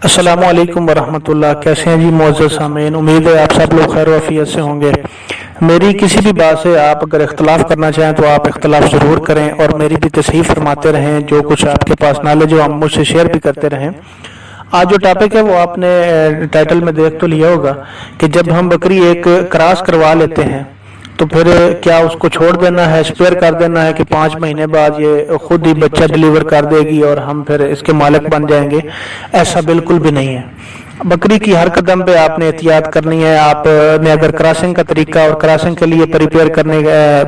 السلام علیکم ورحمۃ اللہ۔ کیسے ہیں جی معزز سامعین؟ امید ہے آپ سب لوگ خیر و عافیت سے ہوں گے۔ میری کسی بھی بات سے آپ اگر اختلاف کرنا چاہیں تو آپ اختلاف ضرور کریں اور میری بھی تصحیح فرماتے رہیں، جو کچھ آپ کے پاس نالج ہو ہم مجھ سے شیئر بھی کرتے رہیں۔ آج جو ٹاپک ہے وہ آپ نے ٹائٹل میں دیکھ تو لیا ہوگا کہ جب ہم بکری ایک کراس کروا لیتے ہیں تو پھر کیا اس کو چھوڑ دینا ہے، اسپیئر کر دینا ہے کہ 5 مہینے بعد یہ خود ہی بچہ ڈیلیور کر دے گی اور ہم پھر اس کے مالک بن جائیں گے؟ ایسا بالکل بھی نہیں ہے۔ بکری کی ہر قدم پہ آپ نے احتیاط کرنی ہے۔ آپ نے اگر کراسنگ کا طریقہ اور کراسنگ کے لیے پریپیئر کرنے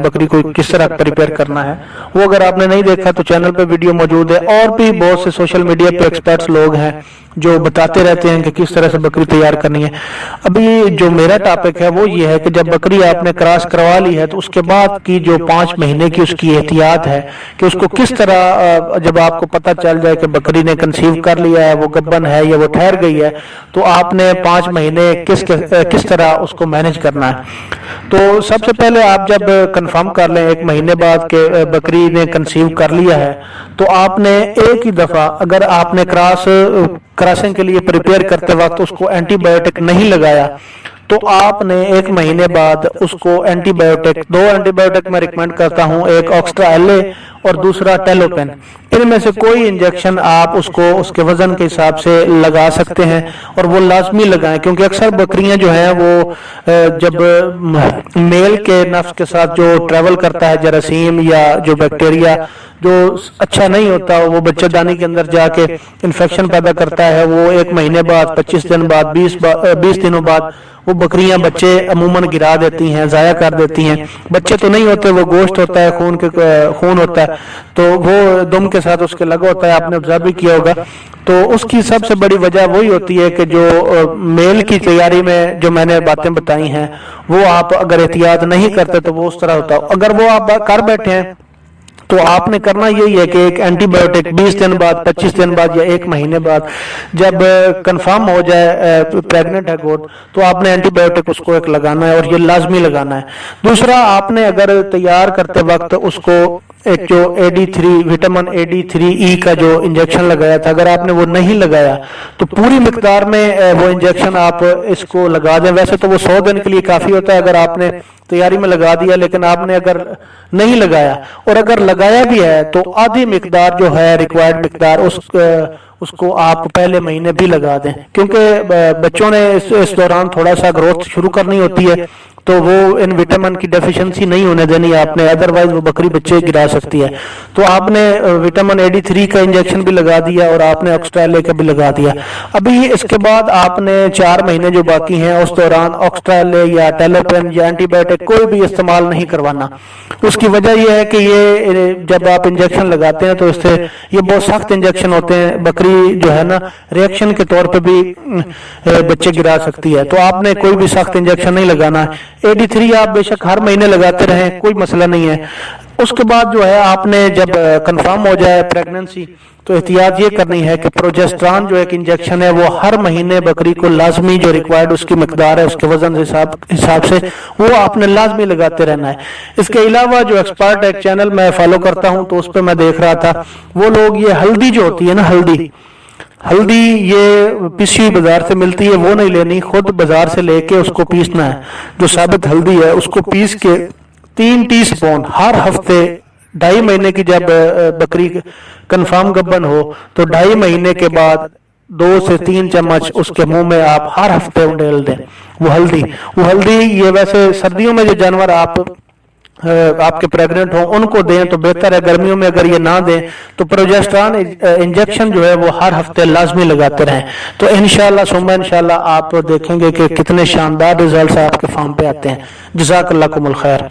بکری کو کس طرح پریپیئر کرنا ہے وہ اگر آپ نے نہیں دیکھا تو چینل پہ ویڈیو موجود ہے، اور بھی بہت سے سوشل میڈیا پہ ایکسپرٹس لوگ ہیں جو بتاتے رہتے ہیں کہ کس طرح سے بکری تیار کرنی ہے۔ ابھی جو میرا ٹاپک ہے وہ یہ ہے کہ جب بکری آپ نے کراس کروا لی ہے تو اس کے بعد کی جو 5 مہینے کی اس کی احتیاط ہے کہ اس کو کس طرح، جب آپ کو پتہ چل جائے کہ بکری نے کنسیو کر لیا ہے، وہ گبھن ہے یا وہ ٹھہر گئی ہے، تو آپ نے 5 مہینے کس طرح اس کو مینج کرنا ہے۔ تو سب سے پہلے آپ جب کنفرم کر لیں 1 مہینے بعد کہ بکری نے کنسیو کر لیا ہے تو آپ نے ایک ہی دفعہ، اگر آپ نے کراسنگ کے لیے پریپیئر کرتے وقت اس کو اینٹی بایوٹک نہیں لگایا تو آپ نے 1 مہینے بعد اس کو اینٹی بایوٹک، 2 اینٹی بایوٹک میں ریکمینڈ کرتا ہوں، ایک آکسٹرا ایل اے اور دوسرا ٹیلوپین، ان میں سے کوئی انجیکشن آپ اس کو اس کے وزن کے حساب سے لگا سکتے ہیں اور وہ لازمی لگائیں، کیونکہ اکثر بکریاں جو ہیں وہ جب میل کے نفس کے ساتھ جو ٹریول کرتا ہے جراثیم یا جو بیکٹیریا جو اچھا نہیں ہوتا، وہ بچہ دانی کے اندر جا کے انفیکشن پیدا کرتا ہے، وہ 1 مہینے بعد، 25 دن بعد، 20 دنوں بعد وہ بکریاں بچے عموماً گرا دیتی ہیں، ضائع کر دیتی ہیں۔ بچے تو نہیں ہوتے، وہ گوشت ہوتا ہے، خون ہوتا ہے، تو وہ دم کے ساتھ اس کے لگا ہوتا ہے، آپ نے آبزرو بھی کیا ہوگا۔ تو اس کی سب سے بڑی وجہ وہی ہوتی ہے کہ جو میل کی تیاری میں جو میں نے باتیں بتائی ہیں وہ آپ اگر احتیاط نہیں کرتے تو وہ اس طرح ہوتا ہے۔ اگر وہ آپ کر بیٹھے ہیں تو آپ نے کرنا یہی ہے کہ ایک اینٹی بایوٹک 20 دن بعد، 25 دن بعد یا 1 مہینے بعد جب کنفرم ہو جائے پریگننٹ ہے گوٹ تو آپ نے اینٹی بایوٹک اس کو ایک لگانا ہے اور یہ لازمی لگانا ہے۔ دوسرا، آپ نے اگر تیار کرتے وقت اس کو ایک جو وٹامن AD3E کا جو انجیکشن لگایا تھا، اگر آپ نے وہ نہیں لگایا تو پوری مقدار میں وہ انجیکشن آپ اس کو لگا دیں۔ ویسے تو وہ 100 دن کے لیے کافی ہوتا ہے اگر آپ نے تیاری میں لگا دیا، لیکن آپ نے اگر نہیں لگایا اور اگر لگایا بھی ہے تو آدھی مقدار جو ہے ریکوائرڈ مقدار اس کو آپ پہلے مہینے بھی لگا دیں، کیونکہ بچوں نے اس دوران تھوڑا سا گروتھ شروع کرنی ہوتی ہے تو وہ ان وٹامن کی ڈیفیشنسی نہیں ہونے دینی آپ نے، ادروائز وہ بکری بچے گرا سکتی ہے۔ تو آپ نے وٹامن AD3 کا انجیکشن بھی لگا دیا اور آپ نے آکسٹرا ایل اے کا بھی لگا دیا۔ ابھی اس کے بعد آپ نے 4 مہینے جو باقی ہیں اس دوران آکسٹرا ایل اے یا ٹیلوپین یا اینٹی بایوٹک کوئی بھی استعمال نہیں کروانا۔ اس کی وجہ یہ ہے کہ یہ جب آپ انجیکشن لگاتے ہیں تو اس سے یہ بہت سخت انجیکشن ہوتے ہیں، بکری جو ہے نا ریئیکشن کے طور پہ بھی بچے گرا سکتی ہے، تو آپ نے کوئی بھی سخت انجیکشن نہیں لگانا ہے۔ AD3 آپ بے شک ہر مہینے لگاتے رہیں، کوئی مسئلہ نہیں ہے۔ اس کے بعد جو ہے آپ نے جب کنفرم ہو جائے پریگننسی تو احتیاط یہ کرنی ہے کہ پروجسٹران جو ایک انجیکشن ہے وہ ہر مہینے بکری کو لازمی جو ریکوائرڈ اس کی مقدار ہے اس کے وزن حساب سے وہ آپ نے لازمی لگاتے رہنا ہے۔ اس کے علاوہ جو ایکسپرٹ ایک چینل میں فالو کرتا ہوں تو اس پہ میں دیکھ رہا تھا وہ لوگ یہ ہلدی جو ہوتی ہے نا، ہلدی یہ پیسی ہوئی بازار سے ملتی ہے، وہ نہیں لینی، خود بازار سے لے کے اس کو پیسنا ہے۔ جو ثابت ہلدی ہے اس کو پیس کے 3 ٹی اسپون ہر ہفتے 2.5 مہینے کی جب بکری کنفرم گبھن ہو تو 2.5 مہینے کے بعد 2 سے 3 چمچ اس کے منہ میں آپ ہر ہفتے ڈال دیں۔ وہ ہلدی یہ ویسے سردیوں میں جو جانور آپ کے پریگننٹ ہوں ان کو دیں تو بہتر ہے، گرمیوں میں اگر یہ نہ دیں تو پروجسٹران انجیکشن جو ہے وہ ہر ہفتے لازمی لگاتے رہیں۔ تو انشاءاللہ ثم انشاءاللہ آپ دیکھیں گے کہ کتنے شاندار ریزلٹس آپ کے فارم پہ آتے ہیں۔ جزاک اللہ کم الخیر۔